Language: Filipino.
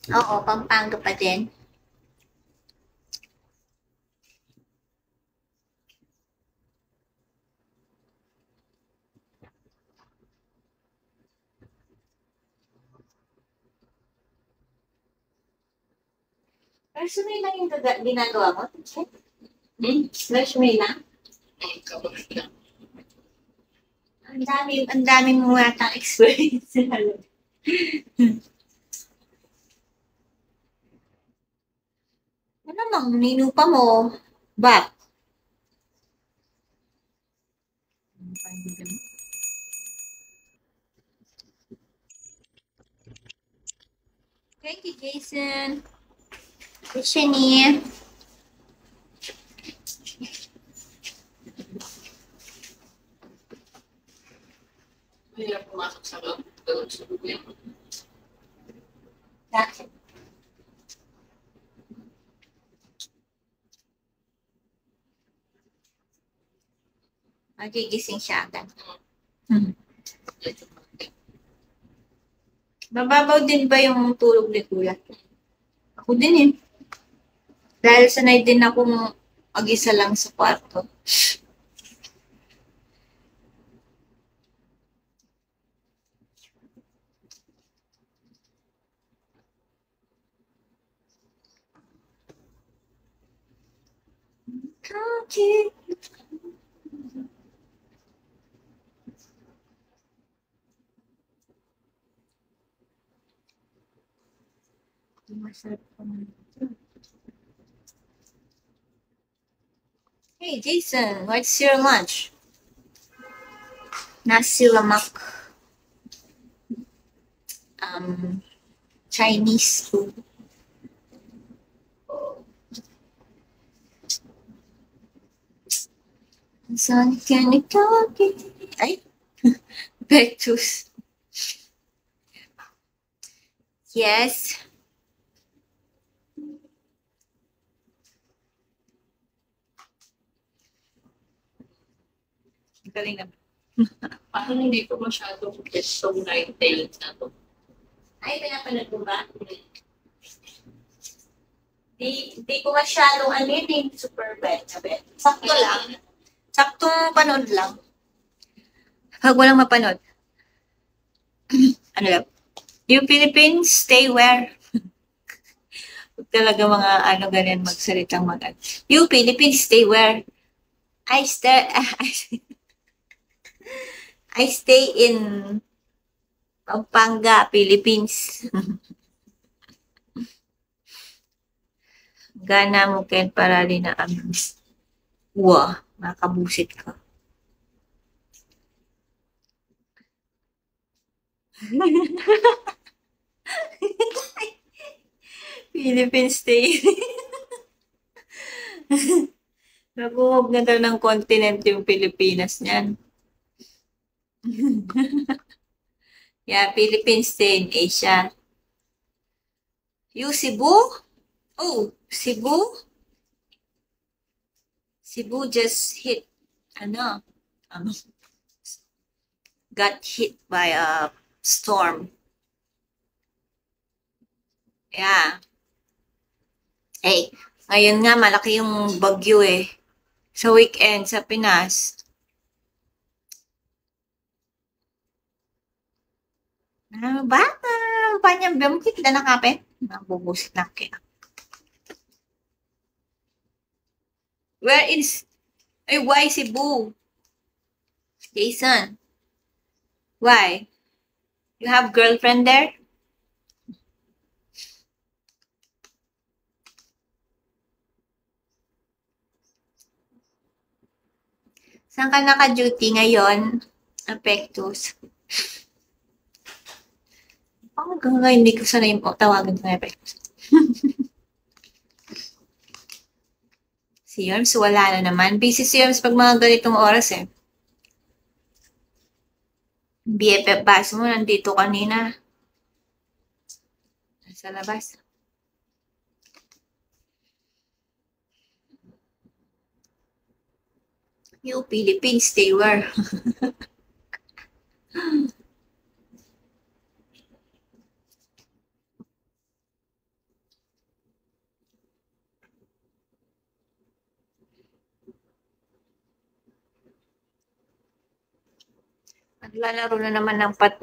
Oo, Pampanga pa din. Resume lang yung ginagawa mo, teacher? Resume lang? Ang dami mo yata experience. Ano namang ninupa mo? Bak. Thank you, Jason. Shani. Mahirap pumasok sa loob. Bakit? Magigising siya agad. Mababaw din ba yung tulog ni Kuya? Ako din eh. Dahil sanay din akong mag-isa lang sa kwarto. Kaki. Masarap pa man. Hey Jason, what's your lunch? Nasi lemak. Chinese food. Saan ka nagkaki? Ay, Bectus. Yes. Galing na. Parang hindi ko masyadong guess tong Ninetales na to. Ay, pinapanood mo ba? Di ko masyadong ano yun eh, super bad na bad. Sakto lang. Saktong panood lang. Pag walang mapanood. Ano lang. Yung Philippines, stay where? Talaga mga ano ganyan magsalitang mag You Philippines, stay where? I stay, I stay in Pampanga, Philippines. Gana mo ken parali na kami. Wah, makabusit ka. Philippines stay. Nabuhog na daw ng continent yung Pilipinas niyan. Yeah, Philippines stay in Asia. You Cebu? Oh, Cebu? Cebu just hit, ano, um, got hit by a storm. Yeah. Hey, ngayon nga malaki yung bagyo eh. Sa weekend sa Pinas. Ano ba? Banyak bamkit na nakape. Nabubusit na kaya. Where is, ay, why Cebu? Jason, why? You have girlfriend there? Saan ka naka-duty ngayon? Apectus. Hanggang ngayon hindi ko sanay tawagan ng Apectus. Si Yorms, wala na naman. Busy si Yorms pag mga ganitong oras eh. BFF bus mo, nandito kanina. Nasa labas. You Philippines, stay where? Naglalaro na naman ng pat.